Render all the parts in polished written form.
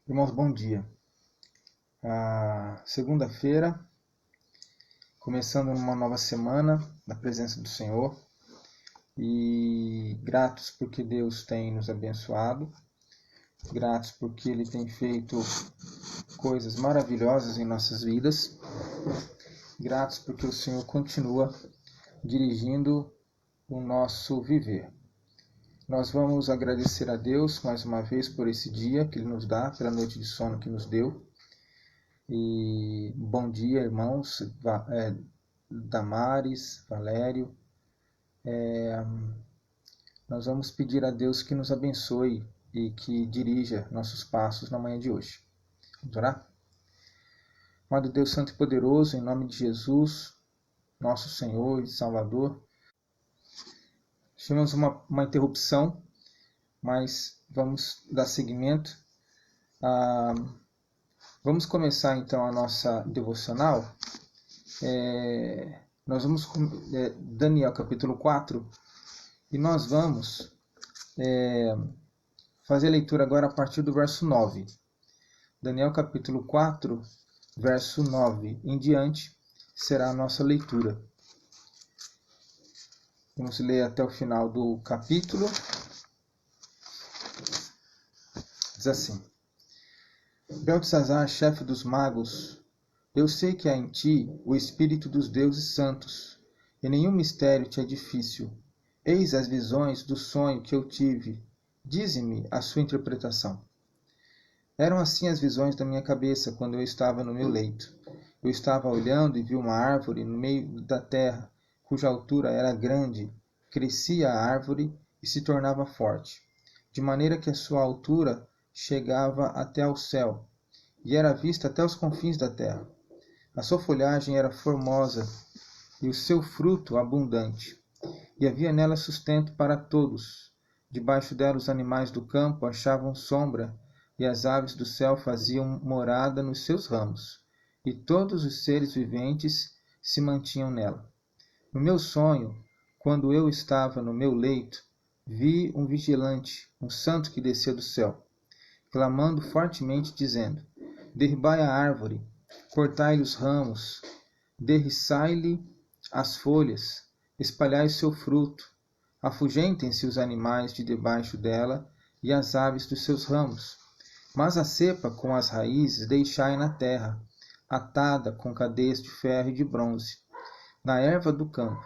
Irmãos, bom dia. Segunda-feira, começando uma nova semana na presença do Senhor e gratos porque Deus tem nos abençoado, gratos porque Ele tem feito coisas maravilhosas em nossas vidas, gratos porque o Senhor continua dirigindo o nosso viver. Nós vamos agradecer a Deus mais uma vez por esse dia que Ele nos dá, pela noite de sono que nos deu. E bom dia, irmãos, Damares, Valério. Nós vamos pedir a Deus que nos abençoe e que dirija nossos passos na manhã de hoje. Vamos orar? Amado Deus Santo e Poderoso, em nome de Jesus, nosso Senhor e Salvador, tivemos uma interrupção, mas vamos dar seguimento. Vamos começar então a nossa devocional. Nós vamos Daniel capítulo 4 e nós vamos fazer a leitura agora a partir do verso 9. Daniel capítulo 4, verso 9 em diante será a nossa leitura. Vamos ler até o final do capítulo. Diz assim: Beltesazar, chefe dos magos, eu sei que há em ti o espírito dos deuses santos, e nenhum mistério te é difícil. Eis as visões do sonho que eu tive. Dize-me a sua interpretação. Eram assim as visões da minha cabeça quando eu estava no meu leito. Eu estava olhando e vi uma árvore no meio da terra, cuja altura era grande. Crescia a árvore e se tornava forte, de maneira que a sua altura chegava até ao céu, e era vista até os confins da terra. A sua folhagem era formosa, e o seu fruto abundante, e havia nela sustento para todos. Debaixo dela os animais do campo achavam sombra, e as aves do céu faziam morada nos seus ramos, e todos os seres viventes se mantinham nela. No meu sonho, quando eu estava no meu leito, vi um vigilante, um santo que descia do céu, clamando fortemente, dizendo: Derribai a árvore, cortai-lhe os ramos, derriçai-lhe as folhas, espalhai o seu fruto, afugentem-se os animais de debaixo dela e as aves dos seus ramos. Mas a cepa com as raízes deixai na terra, atada com cadeias de ferro e de bronze, na erva do campo.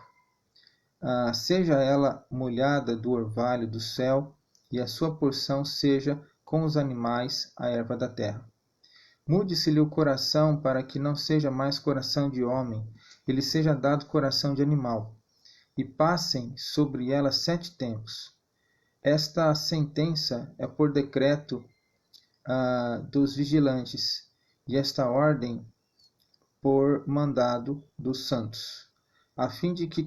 Seja ela molhada do orvalho do céu, e a sua porção seja com os animais a erva da terra. Mude-se-lhe o coração para que não seja mais coração de homem, e lhe seja dado coração de animal. E passem sobre ela 7 tempos. Esta sentença é por decreto dos vigilantes, e esta ordem por mandado dos santos, a fim de que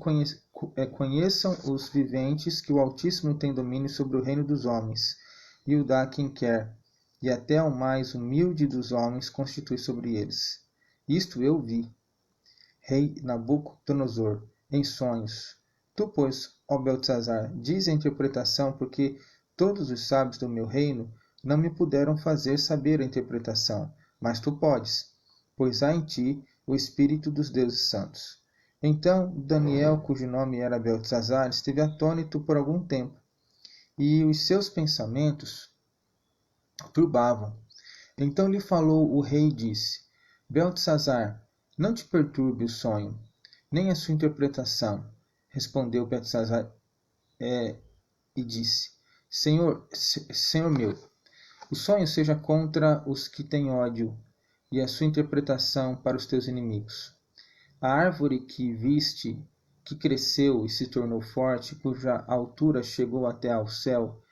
conheçam os viventes que o Altíssimo tem domínio sobre o reino dos homens, e o dá a quem quer, e até o mais humilde dos homens constitui sobre eles. Isto eu vi, rei Nabucodonosor, em sonhos. Tu, pois, ó Beltesazar, dize a interpretação, porque todos os sábios do meu reino não me puderam fazer saber a interpretação, mas tu podes, pois há em ti o espírito dos deuses santos. Então Daniel, cujo nome era Beltesazar, esteve atônito por algum tempo, e os seus pensamentos turbavam. Então lhe falou o rei e disse: Beltesazar, não te perturbe o sonho, nem a sua interpretação. Respondeu Beltesazar e disse: Senhor meu, o sonho seja contra os que têm ódio, e a sua interpretação para os teus inimigos. A árvore que viste, que cresceu e se tornou forte, cuja altura chegou até ao céu,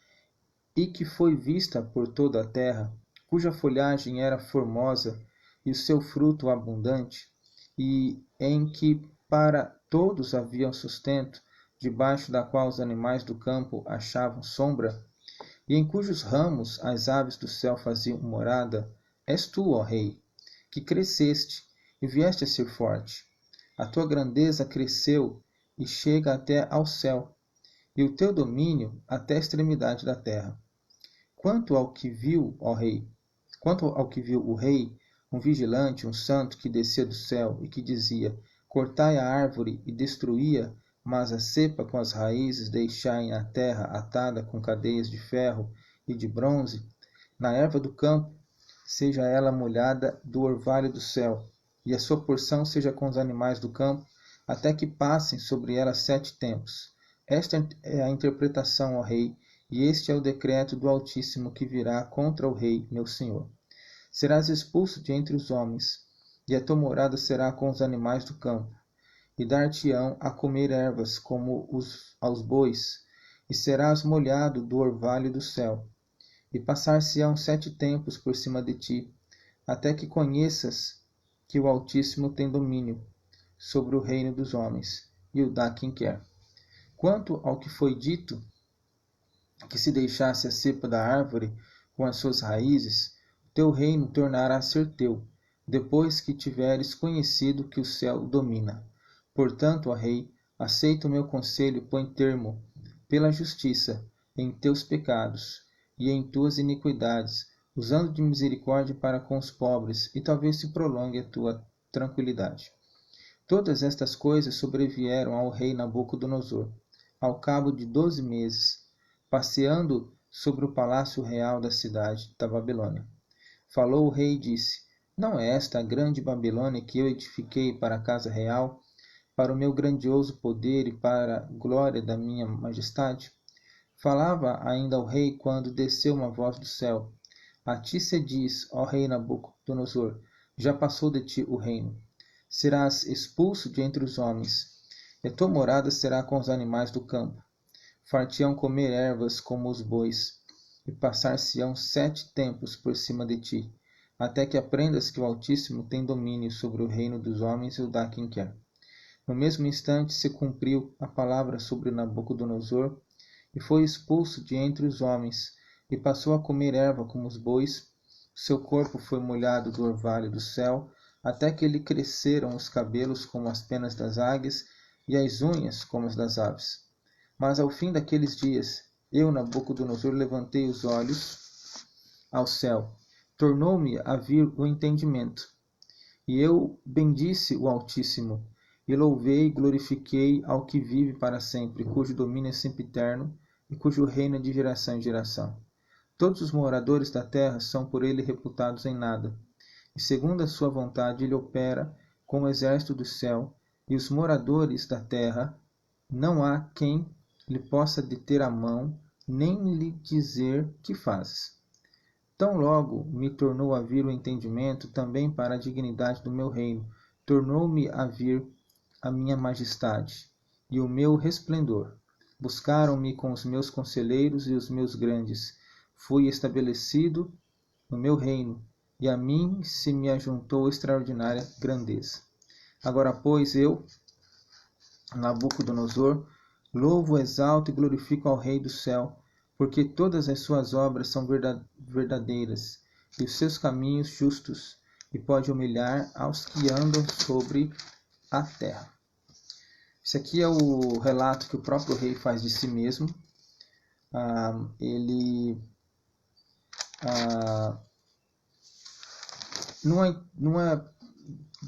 e que foi vista por toda a terra, cuja folhagem era formosa e o seu fruto abundante, e em que para todos havia sustento, debaixo da qual os animais do campo achavam sombra, e em cujos ramos as aves do céu faziam morada, és tu, ó Rei, que cresceste e vieste a ser forte. A tua grandeza cresceu e chega até ao céu, e o teu domínio até a extremidade da terra. Quanto ao que viu, ó Rei, Quanto ao que viu o rei, um vigilante, um santo que descia do céu e que dizia: cortai a árvore e destruía, mas a cepa com as raízes deixai na terra atada com cadeias de ferro e de bronze, na erva do campo, seja ela molhada do orvalho do céu, e a sua porção seja com os animais do campo, até que passem sobre ela 7 tempos. Esta é a interpretação, ó rei, e este é o decreto do Altíssimo que virá contra o rei, meu senhor. Serás expulso de entre os homens, e a tua morada será com os animais do campo, e dar-te-ão a comer ervas como aos bois, e serás molhado do orvalho do céu, e passar-se-ão 7 tempos por cima de ti, até que conheças que o Altíssimo tem domínio sobre o reino dos homens, e o dá a quem quer. Quanto ao que foi dito, que se deixasse a cepa da árvore com as suas raízes, teu reino tornará a ser teu, depois que tiveres conhecido que o céu domina. Portanto, ó rei, aceita o meu conselho e põe termo, pela justiça, em teus pecados e em tuas iniquidades, usando de misericórdia para com os pobres, e talvez se prolongue a tua tranquilidade. Todas estas coisas sobrevieram ao rei Nabucodonosor, ao cabo de 12 meses, passeando sobre o palácio real da cidade da Babilônia. Falou o rei e disse: não é esta a grande Babilônia que eu edifiquei para a casa real, para o meu grandioso poder e para a glória da minha majestade? Falava ainda o rei quando desceu uma voz do céu: a ti se diz, ó rei Nabucodonosor, já passou de ti o reino. Serás expulso de entre os homens, e a tua morada será com os animais do campo. Far-te-ão comer ervas como os bois, e passar-se-ão 7 tempos por cima de ti, até que aprendas que o Altíssimo tem domínio sobre o reino dos homens e o dá a quem quer. No mesmo instante se cumpriu a palavra sobre Nabucodonosor, e foi expulso de entre os homens, e passou a comer erva como os bois. Seu corpo foi molhado do orvalho do céu, até que lhe cresceram os cabelos como as penas das águias, e as unhas como as das aves. Mas ao fim daqueles dias, eu, Nabucodonosor, levantei os olhos ao céu. Tornou-me a vir o entendimento. E eu bendisse o Altíssimo, e louvei e glorifiquei ao que vive para sempre, cujo domínio é sempre eterno, e cujo reino é de geração em geração. Todos os moradores da terra são por ele reputados em nada, e segundo a sua vontade ele opera com o exército do céu, e os moradores da terra, não há quem lhe possa deter a mão, nem lhe dizer que fazes. Tão logo me tornou a vir o entendimento também para a dignidade do meu reino, tornou-me a vir a minha majestade e o meu resplendor. Buscaram-me com os meus conselheiros e os meus grandes. Fui estabelecido no meu reino, e a mim se me ajuntou extraordinária grandeza. Agora, pois, eu, Nabucodonosor, louvo, exalto e glorifico ao Rei do céu, porque todas as suas obras são verdadeiras, e os seus caminhos justos, e pode humilhar aos que andam sobre a terra. Esse aqui é o relato que o próprio rei faz de si mesmo. Não é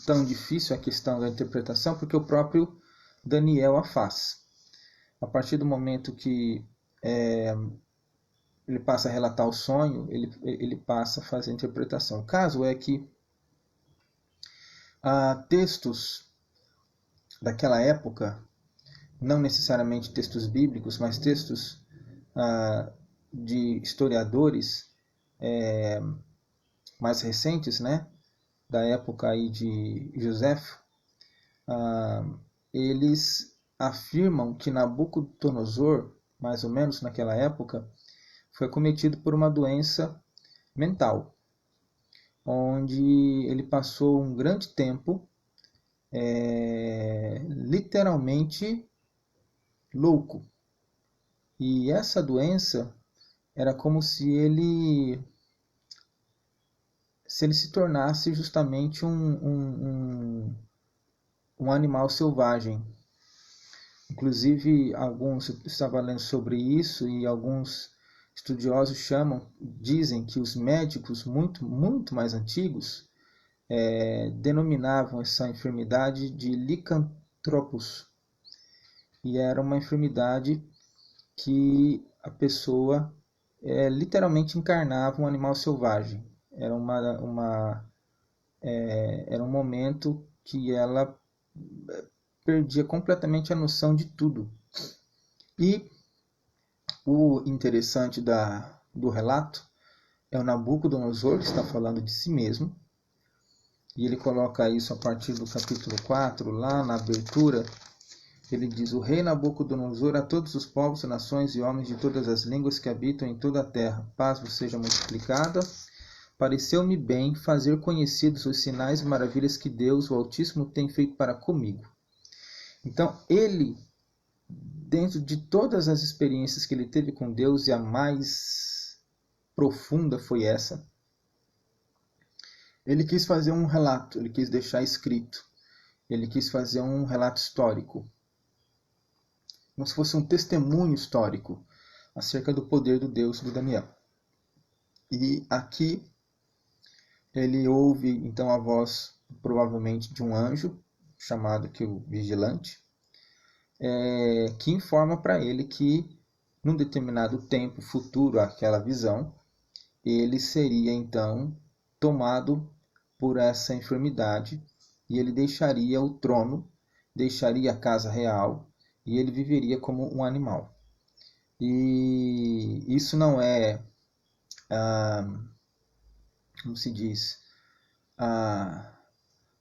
tão difícil a questão da interpretação, porque o próprio Daniel a faz. A partir do momento que ele passa a relatar o sonho, ele passa a fazer a interpretação. O caso é que textos daquela época, não necessariamente textos bíblicos, mas textos de historiadores mais recentes, né, da época aí de Joséfo, eles afirmam que Nabucodonosor, mais ou menos naquela época, foi cometido por uma doença mental, onde ele passou um grande tempo literalmente louco. E essa doença era como se ele se tornasse justamente um animal selvagem. Inclusive, alguns estavam lendo sobre isso, e alguns Estudiosos dizem que os médicos muito mais antigos denominavam essa enfermidade de licantropus. E era uma enfermidade que a pessoa literalmente encarnava um animal selvagem. Era era um momento que ela perdia completamente a noção de tudo. E o interessante do relato é o Nabucodonosor, que está falando de si mesmo, e ele coloca isso a partir do capítulo 4, lá na abertura. Ele diz: o rei Nabucodonosor, a todos os povos, nações e homens de todas as línguas que habitam em toda a terra, paz vos seja multiplicada. Pareceu-me bem fazer conhecidos os sinais e maravilhas que Deus, o Altíssimo, tem feito para comigo. Então, ele, dentro de todas as experiências que ele teve com Deus, e a mais profunda foi essa, ele quis fazer um relato, ele quis deixar escrito, ele quis fazer um relato histórico, como se fosse um testemunho histórico acerca do poder do Deus de Daniel. E aqui ele ouve então a voz, provavelmente de um anjo, chamado aqui o vigilante, que informa para ele que num determinado tempo futuro àquela visão, ele seria então tomado por essa enfermidade e ele deixaria o trono, deixaria a casa real e ele viveria como um animal. E isso não é, como se diz,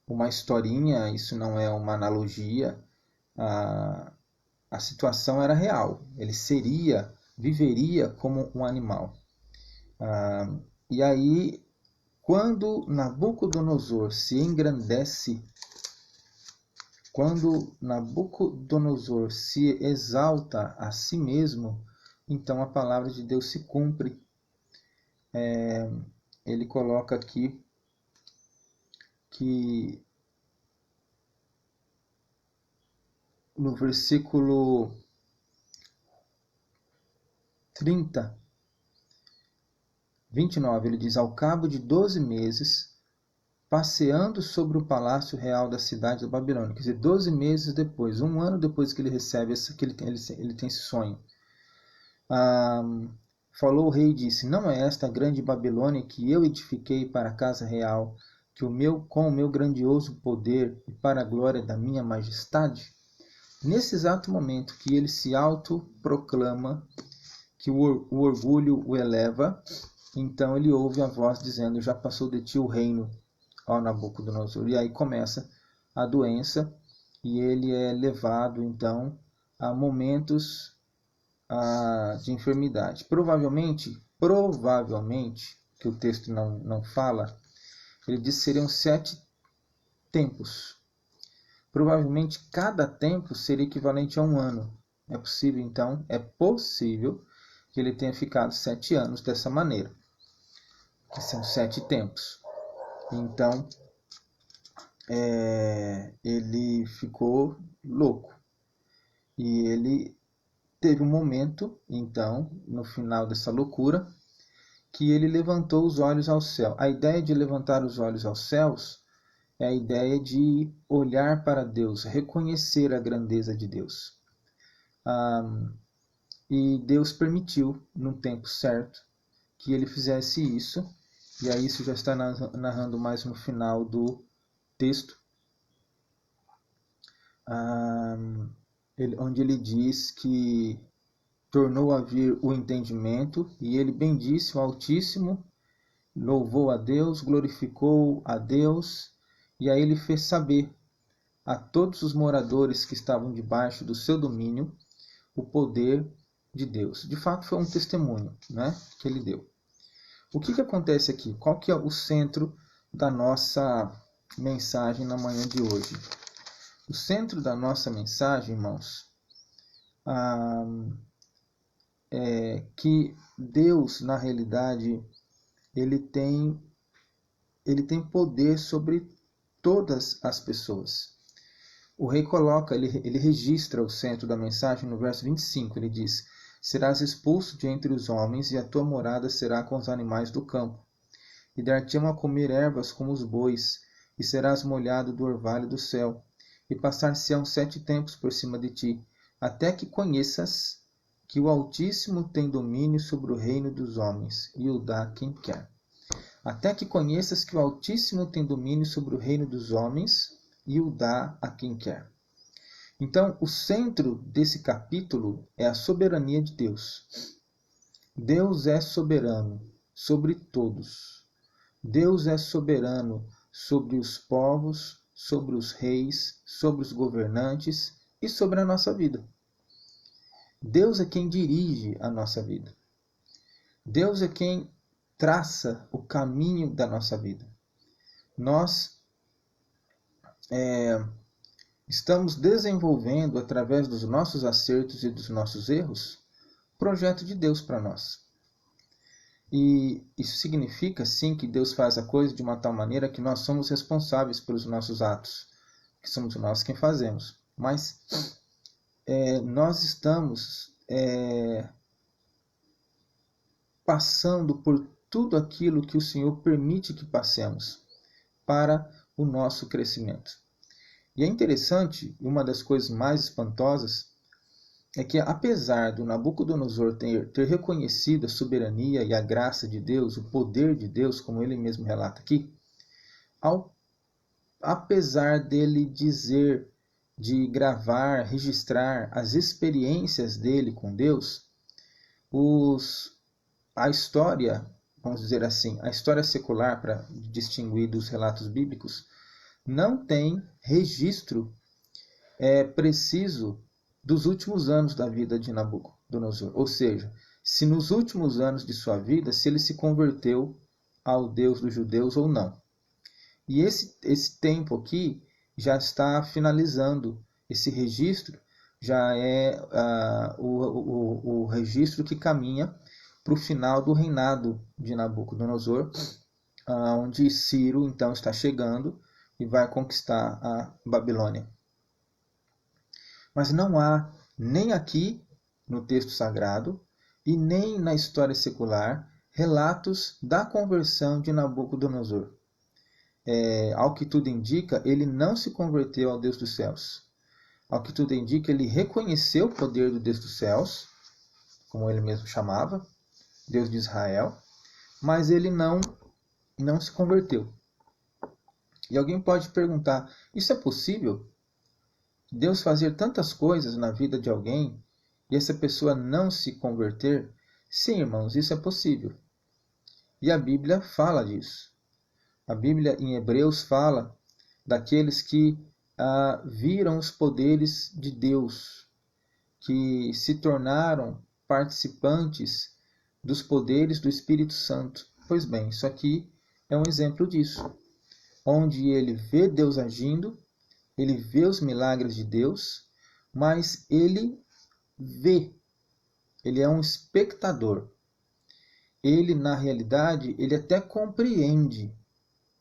uma historinha, isso não é uma analogia. A situação era real, ele viveria como um animal. E aí, quando Nabucodonosor se engrandece, quando Nabucodonosor se exalta a si mesmo, então a palavra de Deus se cumpre. Ele coloca aqui que no versículo 29, ele diz: ao cabo de 12 meses, passeando sobre o palácio real da cidade da Babilônia. Quer dizer, 12 meses depois, um ano depois que ele recebe, ele tem esse sonho. Falou o rei e disse: não é esta a grande Babilônia que eu edifiquei para a casa real, com o meu grandioso poder e para a glória da minha majestade? Nesse exato momento que ele se autoproclama, que o orgulho o eleva, então ele ouve a voz dizendo: já passou de ti o reino, ó Nabucodonosor. E aí começa a doença e ele é levado então a momentos de enfermidade. Provavelmente, que o texto não fala, ele diz que seriam 7 tempos. Provavelmente cada tempo seria equivalente a um ano. É possível que ele tenha ficado 7 anos dessa maneira, que são 7 tempos. Então, ele ficou louco. E ele teve um momento, então, no final dessa loucura, que ele levantou os olhos ao céu. A ideia de levantar os olhos aos céus é a ideia de olhar para Deus, reconhecer a grandeza de Deus. E Deus permitiu, no tempo certo, que ele fizesse isso. E aí isso já está narrando mais no final do texto, onde ele diz que tornou a vir o entendimento, e ele bendisse o Altíssimo, louvou a Deus, glorificou a Deus, e aí ele fez saber a todos os moradores que estavam debaixo do seu domínio o poder de Deus. De fato, foi um testemunho, né, que ele deu. O que acontece aqui? Qual que é o centro da nossa mensagem na manhã de hoje? O centro da nossa mensagem, irmãos, é que Deus, na realidade, ele tem poder sobre todas as pessoas. O rei coloca, ele registra o centro da mensagem no verso 25, ele diz: serás expulso de entre os homens, e a tua morada será com os animais do campo. E dar-te-ão a comer ervas como os bois, e serás molhado do orvalho do céu, e passar-se-ão 7 tempos por cima de ti, até que conheças que o Altíssimo tem domínio sobre o reino dos homens, e o dá a quem quer. Até que conheças que o Altíssimo tem domínio sobre o reino dos homens, e o dá a quem quer. Então, o centro desse capítulo é a soberania de Deus. Deus é soberano sobre todos. Deus é soberano sobre os povos, sobre os reis, sobre os governantes e sobre a nossa vida. Deus é quem dirige a nossa vida. Deus é quem traça o caminho da nossa vida. Nós estamos desenvolvendo, através dos nossos acertos e dos nossos erros, o projeto de Deus para nós. E isso significa, sim, que Deus faz a coisa de uma tal maneira que nós somos responsáveis pelos nossos atos, que somos nós quem fazemos. Mas nós estamos passando por tudo aquilo que o Senhor permite que passemos para o nosso crescimento. E é interessante, uma das coisas mais espantosas, é que apesar do Nabucodonosor ter reconhecido a soberania e a graça de Deus, o poder de Deus, como ele mesmo relata aqui, apesar dele dizer, de gravar, registrar as experiências dele com Deus, a história, vamos dizer assim, a história secular, para distinguir dos relatos bíblicos, não tem registro preciso dos últimos anos da vida de Nabucodonosor. Ou seja, se nos últimos anos de sua vida, se ele se converteu ao Deus dos judeus ou não. E esse tempo aqui já está finalizando. Esse registro já é o registro que caminha para o final do reinado de Nabucodonosor, onde Ciro então está chegando e vai conquistar a Babilônia. Mas não há, nem aqui no texto sagrado e nem na história secular, relatos da conversão de Nabucodonosor. Ao que tudo indica, ele não se converteu ao Deus dos céus. Ao que tudo indica, ele reconheceu o poder do Deus dos céus, como ele mesmo chamava, Deus de Israel, mas ele não se converteu. E alguém pode perguntar, isso é possível? Deus fazer tantas coisas na vida de alguém e essa pessoa não se converter? Sim, irmãos, isso é possível. E a Bíblia fala disso. A Bíblia em Hebreus fala daqueles que viram os poderes de Deus, que se tornaram participantes dos poderes do Espírito Santo. Pois bem, isso aqui é um exemplo disso, onde ele vê Deus agindo, ele vê os milagres de Deus, mas ele vê, ele é um espectador. Ele, na realidade, ele até compreende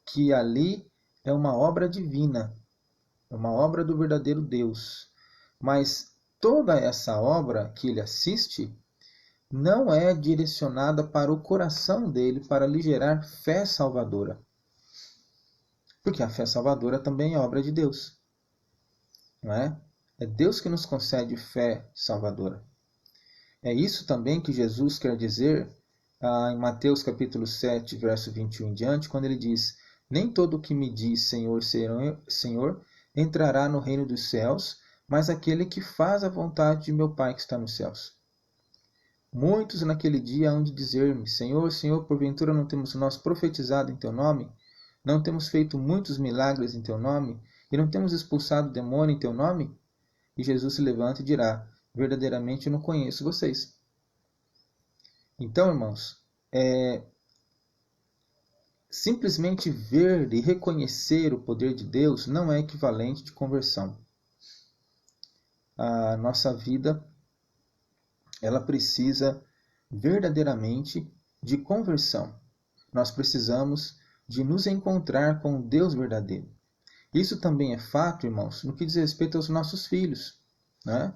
que ali é uma obra divina, é uma obra do verdadeiro Deus. Mas toda essa obra que ele assiste não é direcionada para o coração dele, para lhe gerar fé salvadora. Porque a fé salvadora também é obra de Deus. Não é? É Deus que nos concede fé salvadora. É isso também que Jesus quer dizer em Mateus capítulo 7, verso 21 em diante, quando ele diz: nem todo o que me diz Senhor, Senhor, entrará no reino dos céus, mas aquele que faz a vontade de meu Pai que está nos céus. Muitos naquele dia hão de dizer-me: Senhor, Senhor, porventura não temos nós profetizado em teu nome? Não temos feito muitos milagres em teu nome? E não temos expulsado o demônio em teu nome? E Jesus se levanta e dirá: verdadeiramente eu não conheço vocês. Então, irmãos, simplesmente ver e reconhecer o poder de Deus não é equivalente de conversão. A nossa vida, ela precisa verdadeiramente de conversão. Nós precisamos de nos encontrar com o Deus verdadeiro. Isso também é fato, irmãos, no que diz respeito aos nossos filhos, né?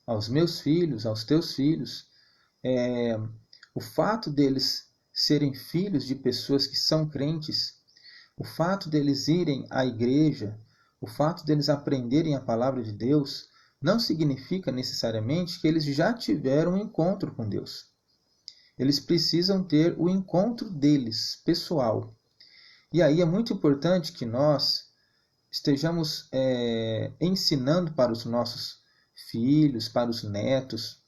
Aos meus filhos, aos teus filhos. O fato deles serem filhos de pessoas que são crentes, o fato deles irem à igreja, o fato deles aprenderem a palavra de Deus, não significa necessariamente que eles já tiveram um encontro com Deus. Eles precisam ter o encontro deles, pessoal. E aí é muito importante que nós estejamos ensinando para os nossos filhos, para os netos,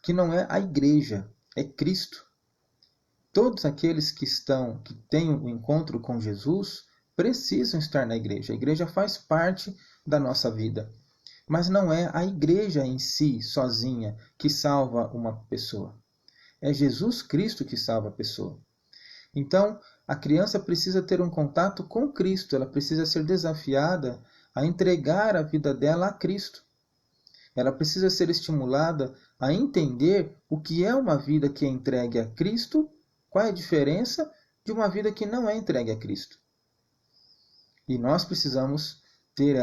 que não é a igreja, é Cristo. Todos aqueles que têm um encontro com Jesus precisam estar na igreja. A igreja faz parte da nossa vida. Mas não é a igreja em si, sozinha, que salva uma pessoa. É Jesus Cristo que salva a pessoa. Então, a criança precisa ter um contato com Cristo. Ela precisa ser desafiada a entregar a vida dela a Cristo. Ela precisa ser estimulada a entender o que é uma vida que é entregue a Cristo, qual é a diferença de uma vida que não é entregue a Cristo. E nós precisamos ter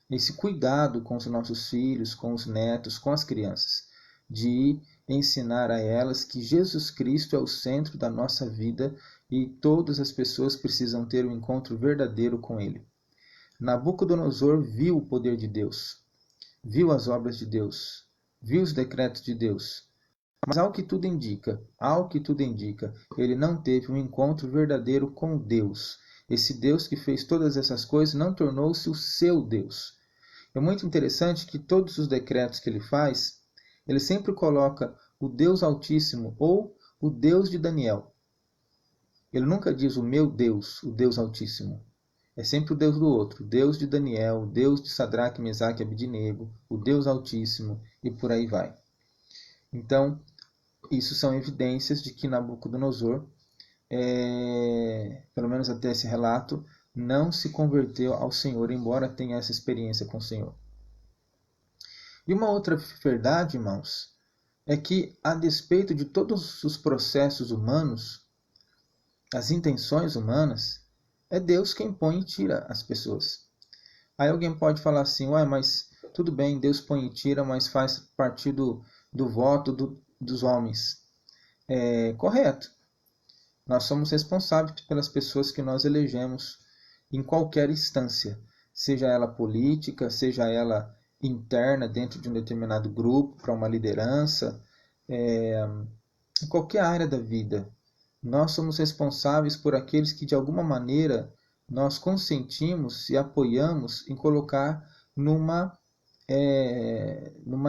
esse cuidado com os nossos filhos, com os netos, com as crianças, de ensinar a elas que Jesus Cristo é o centro da nossa vida e todas as pessoas precisam ter um encontro verdadeiro com Ele. Nabucodonosor viu o poder de Deus, viu as obras de Deus, viu os decretos de Deus, mas ao que tudo indica, ele não teve um encontro verdadeiro com Deus. Esse Deus que fez todas essas coisas não tornou-se o seu Deus. É muito interessante que todos os decretos que ele faz, ele sempre coloca o Deus Altíssimo ou o Deus de Daniel. Ele nunca diz o meu Deus, o Deus Altíssimo. É sempre o Deus do outro, o Deus de Daniel, o Deus de Sadraque, Mesaque e Abednego, o Deus Altíssimo e por aí vai. Então, isso são evidências de que Nabucodonosor, pelo menos até esse relato, não se converteu ao Senhor, embora tenha essa experiência com o Senhor. E uma outra verdade, irmãos, é que, a despeito de todos os processos humanos, as intenções humanas, é Deus quem põe e tira as pessoas. Aí alguém pode falar assim, mas tudo bem, Deus põe e tira, mas faz partir do voto dos homens. É correto. Nós somos responsáveis pelas pessoas que nós elegemos em qualquer instância, seja ela política, seja ela interna dentro de um determinado grupo, para uma liderança, em qualquer área da vida. Nós somos responsáveis por aqueles que de alguma maneira nós consentimos e apoiamos em colocar numa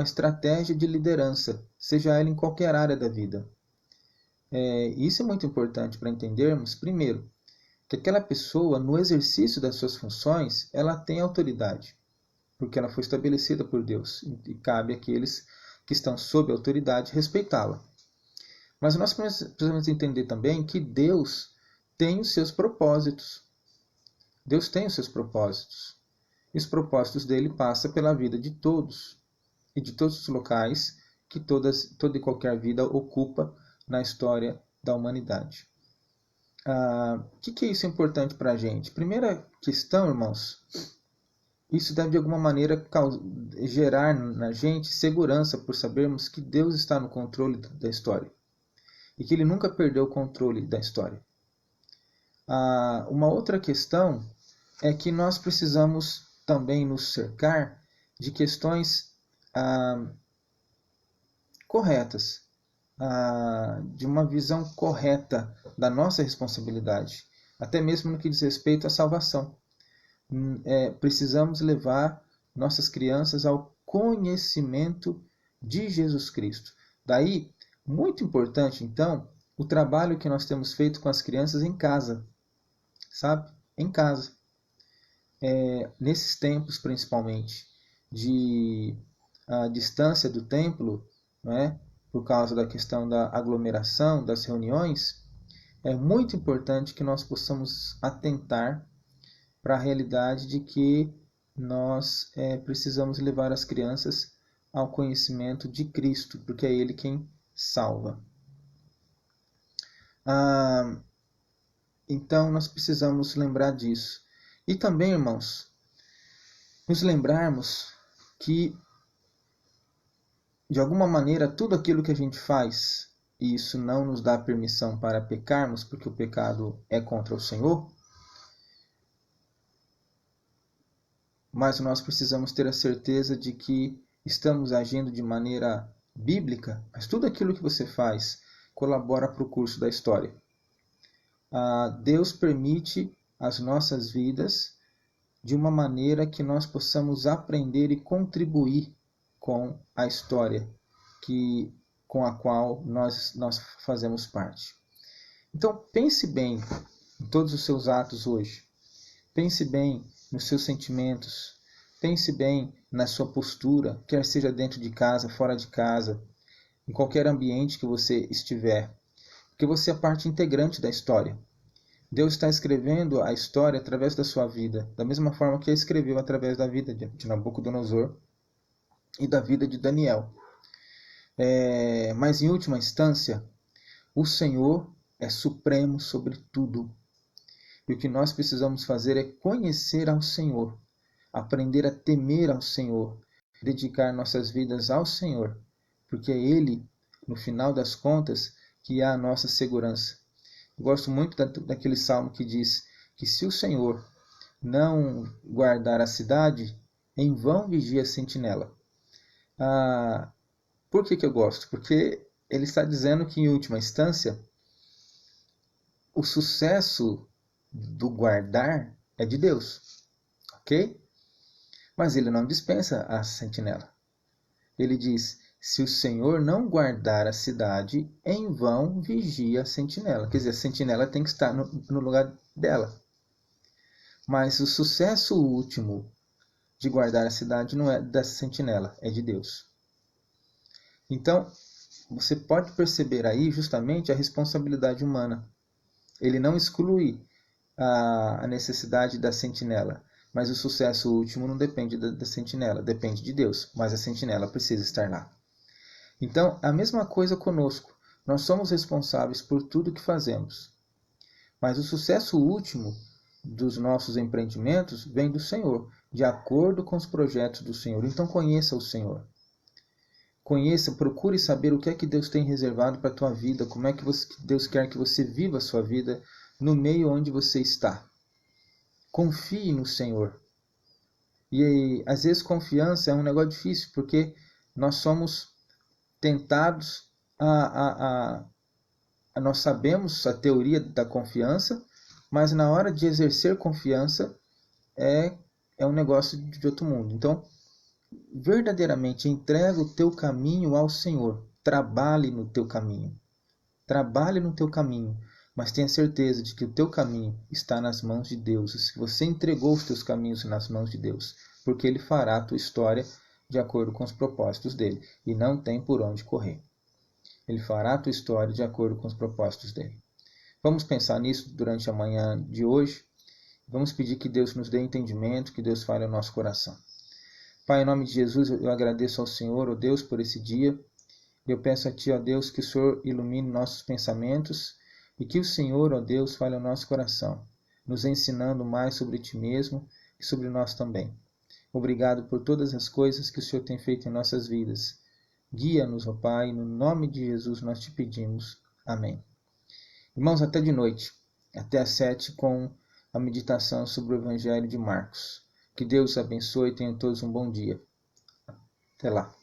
estratégia de liderança, seja ela em qualquer área da vida. Isso é muito importante para entendermos, primeiro, que aquela pessoa, no exercício das suas funções, ela tem autoridade, porque ela foi estabelecida por Deus, e cabe àqueles que estão sob autoridade respeitá-la. Mas nós precisamos entender também que Deus tem os seus propósitos. Deus tem os seus propósitos. E os propósitos dele passam pela vida de todos, e de todos os locais que toda e qualquer vida ocupa na história da humanidade. O que é isso importante para a gente? Primeira questão, irmãos, isso deve de alguma maneira gerar na gente segurança por sabermos que Deus está no controle da história e que Ele nunca perdeu o controle da história. Uma outra questão é que nós precisamos também nos cercar de questões corretas, de uma visão correta da nossa responsabilidade, até mesmo no que diz respeito à salvação. Precisamos levar nossas crianças ao conhecimento de Jesus Cristo. Daí, muito importante, então, o trabalho que nós temos feito com as crianças em casa, sabe? Em casa. Nesses tempos, principalmente, de distância do templo, né? Por causa da questão da aglomeração, das reuniões, é muito importante que nós possamos atentar para a realidade de que nós precisamos levar as crianças ao conhecimento de Cristo, porque é Ele quem salva. Então, nós precisamos lembrar disso. E também, irmãos, nos lembrarmos que de alguma maneira, tudo aquilo que a gente faz, e isso não nos dá permissão para pecarmos, porque o pecado é contra o Senhor, mas nós precisamos ter a certeza de que estamos agindo de maneira bíblica, mas tudo aquilo que você faz colabora para o curso da história. Deus permite as nossas vidas de uma maneira que nós possamos aprender e contribuir com a história com a qual nós fazemos parte. Então pense bem em todos os seus atos hoje. Pense bem nos seus sentimentos. Pense bem na sua postura, quer seja dentro de casa, fora de casa, em qualquer ambiente que você estiver. Porque você é parte integrante da história. Deus está escrevendo a história através da sua vida, da mesma forma que ele escreveu através da vida de Nabucodonosor e da vida de Daniel. Mas em última instância, o Senhor é supremo sobre tudo. E o que nós precisamos fazer é conhecer ao Senhor, aprender a temer ao Senhor, dedicar nossas vidas ao Senhor, porque é Ele, no final das contas, que é a nossa segurança. Eu gosto muito daquele salmo que diz que se o Senhor não guardar a cidade, em vão vigia a sentinela. Por que eu gosto? Porque ele está dizendo que, em última instância, o sucesso do guardar é de Deus, ok? Mas ele não dispensa a sentinela. Ele diz, se o Senhor não guardar a cidade, em vão vigia a sentinela. Quer dizer, a sentinela tem que estar no lugar dela. Mas o sucesso último de guardar a cidade não é da sentinela, é de Deus. Então, você pode perceber aí justamente a responsabilidade humana. Ele não exclui a necessidade da sentinela, mas o sucesso último não depende da sentinela, depende de Deus, mas a sentinela precisa estar lá. Então, a mesma coisa conosco. Nós somos responsáveis por tudo que fazemos. Mas o sucesso último dos nossos empreendimentos vem do Senhor, de acordo com os projetos do Senhor. Então, conheça o Senhor. Conheça, procure saber o que é que Deus tem reservado para a tua vida, como é que Deus quer que você viva a sua vida no meio onde você está. Confie no Senhor. E às vezes confiança é um negócio difícil, porque nós somos tentados nós sabemos a teoria da confiança, mas na hora de exercer confiança é um negócio de outro mundo. Então, verdadeiramente entrega o teu caminho ao Senhor. Trabalhe no teu caminho. Trabalhe no teu caminho, mas tenha certeza de que o teu caminho está nas mãos de Deus. E se você entregou os teus caminhos nas mãos de Deus, porque Ele fará a tua história de acordo com os propósitos dele, e não tem por onde correr. Ele fará a tua história de acordo com os propósitos dele. Vamos pensar nisso durante a manhã de hoje. Vamos pedir que Deus nos dê entendimento, que Deus fale ao nosso coração. Pai, em nome de Jesus, eu agradeço ao Senhor, ó Deus, por esse dia. Eu peço a Ti, ó Deus, que o Senhor ilumine nossos pensamentos e que o Senhor, ó Deus, fale ao nosso coração, nos ensinando mais sobre Ti mesmo e sobre nós também. Obrigado por todas as coisas que o Senhor tem feito em nossas vidas. Guia-nos, ó Pai, no nome de Jesus nós te pedimos. Amém. Irmãos, até de noite, até às 7, com a meditação sobre o Evangelho de Marcos. Que Deus abençoe e tenham todos um bom dia. Até lá.